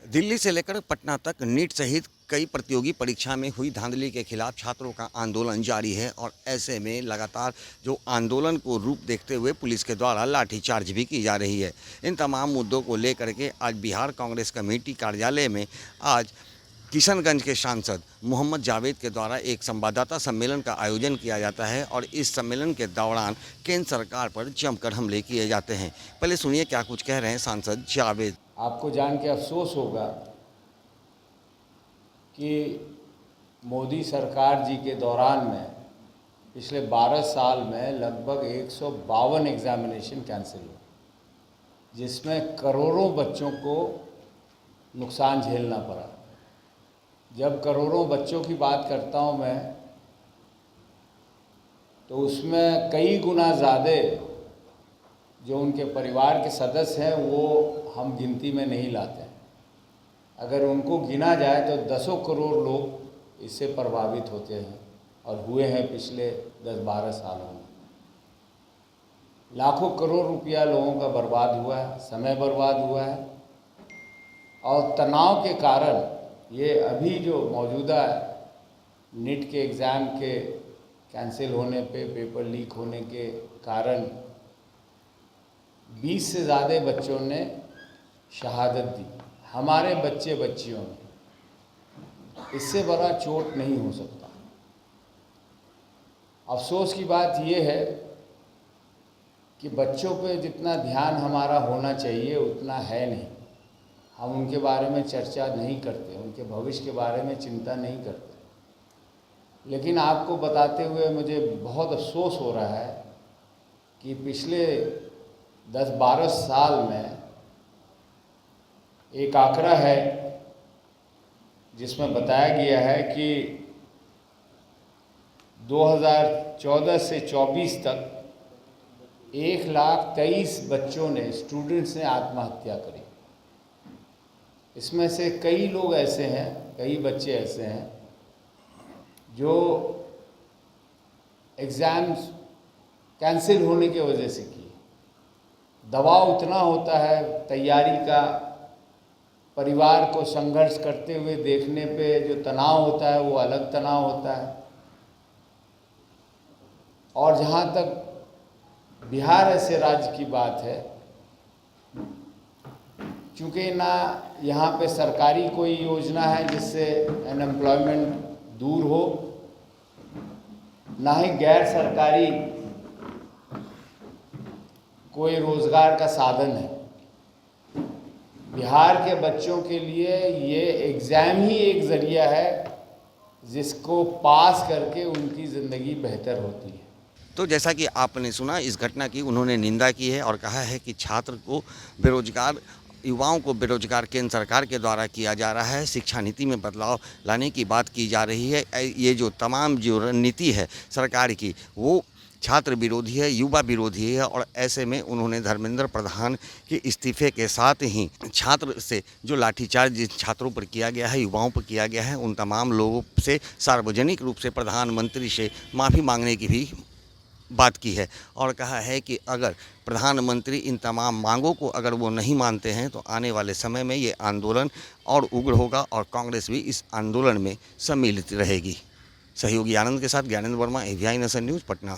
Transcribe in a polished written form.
दिल्ली से लेकर पटना तक नीट सहित कई प्रतियोगी परीक्षा में हुई धांधली के खिलाफ छात्रों का आंदोलन जारी है और ऐसे में लगातार जो आंदोलन को रूप देखते हुए पुलिस के द्वारा लाठीचार्ज भी की जा रही है। इन तमाम मुद्दों को लेकर के आज बिहार कांग्रेस कमेटी कार्यालय में आज किशनगंज के सांसद मोहम्मद जावेद के द्वारा एक संवाददाता सम्मेलन का आयोजन किया जाता है और इस सम्मेलन के दौरान केंद्र सरकार पर जमकर हमले किए जाते हैं। पहले सुनिए क्या कुछ कह रहे हैं सांसद जावेद। आपको जान के अफसोस होगा कि मोदी सरकार जी के दौरान में पिछले 12 साल में लगभग 152 एग्ज़ामिनेशन कैंसिल हुए, जिसमें करोड़ों बच्चों को नुकसान झेलना पड़ा। जब करोड़ों बच्चों की बात करता हूँ मैं, तो उसमें कई गुना ज़्यादा जो उनके परिवार के सदस्य हैं वो हम गिनती में नहीं लाते हैं। अगर उनको गिना जाए तो दसों करोड़ लोग इससे प्रभावित होते हैं और हुए हैं पिछले 10-12 सालों में। लाखों करोड़ रुपया लोगों का बर्बाद हुआ है, समय बर्बाद हुआ है और तनाव के कारण ये अभी जो मौजूदा नीट के एग्ज़ाम के कैंसिल होने पे, पेपर लीक होने के कारण 20 से ज़्यादा बच्चों ने शहादत दी। हमारे बच्चे बच्चियों ने, इससे बड़ा चोट नहीं हो सकता। अफसोस की बात यह है कि बच्चों पे जितना ध्यान हमारा होना चाहिए उतना है नहीं। हम उनके बारे में चर्चा नहीं करते, उनके भविष्य के बारे में चिंता नहीं करते। लेकिन आपको बताते हुए मुझे बहुत अफसोस हो रहा है कि पिछले 10-12 साल में एक आंकड़ा है जिसमें बताया गया है कि 2014 से 24 तक 1,23,000 बच्चों ने, स्टूडेंट्स ने आत्महत्या करी। इसमें से कई लोग ऐसे हैं, कई बच्चे ऐसे हैं जो एग्ज़ाम्स कैंसिल होने की वजह से किए। दबाव उतना होता है तैयारी का, परिवार को संघर्ष करते हुए देखने पे जो तनाव होता है वो अलग तनाव होता है। और जहाँ तक बिहार ऐसे राज्य की बात है, चूँकि ना यहाँ पे सरकारी कोई योजना है जिससे अनएम्प्लॉयमेंट दूर हो, ना ही गैर सरकारी कोई रोज़गार का साधन है। बिहार के बच्चों के लिए ये एग्ज़ाम ही एक ज़रिया है जिसको पास करके उनकी ज़िंदगी बेहतर होती है। तो जैसा कि आपने सुना, इस घटना की उन्होंने निंदा की है और कहा है कि छात्र को बेरोजगार, युवाओं को बेरोजगार केंद्र सरकार के द्वारा किया जा रहा है। शिक्षा नीति में बदलाव लाने की बात की जा रही है। ये जो तमाम जो रणनीति है सरकार की, वो छात्र विरोधी है, युवा विरोधी है और ऐसे में उन्होंने धर्मेंद्र प्रधान के इस्तीफे के साथ ही छात्र से जो लाठीचार्ज जिन छात्रों पर किया गया है, युवाओं पर किया गया है, उन तमाम लोगों से सार्वजनिक रूप से प्रधानमंत्री से माफ़ी मांगने की भी बात की है और कहा है कि अगर प्रधानमंत्री इन तमाम मांगों को अगर वो नहीं मानते हैं तो आने वाले समय में ये आंदोलन और उग्र होगा और कांग्रेस भी इस आंदोलन में सम्मिलित रहेगी। सहयोगी आनंद के साथ Gyanendra Verma, AVI nation news, Patna.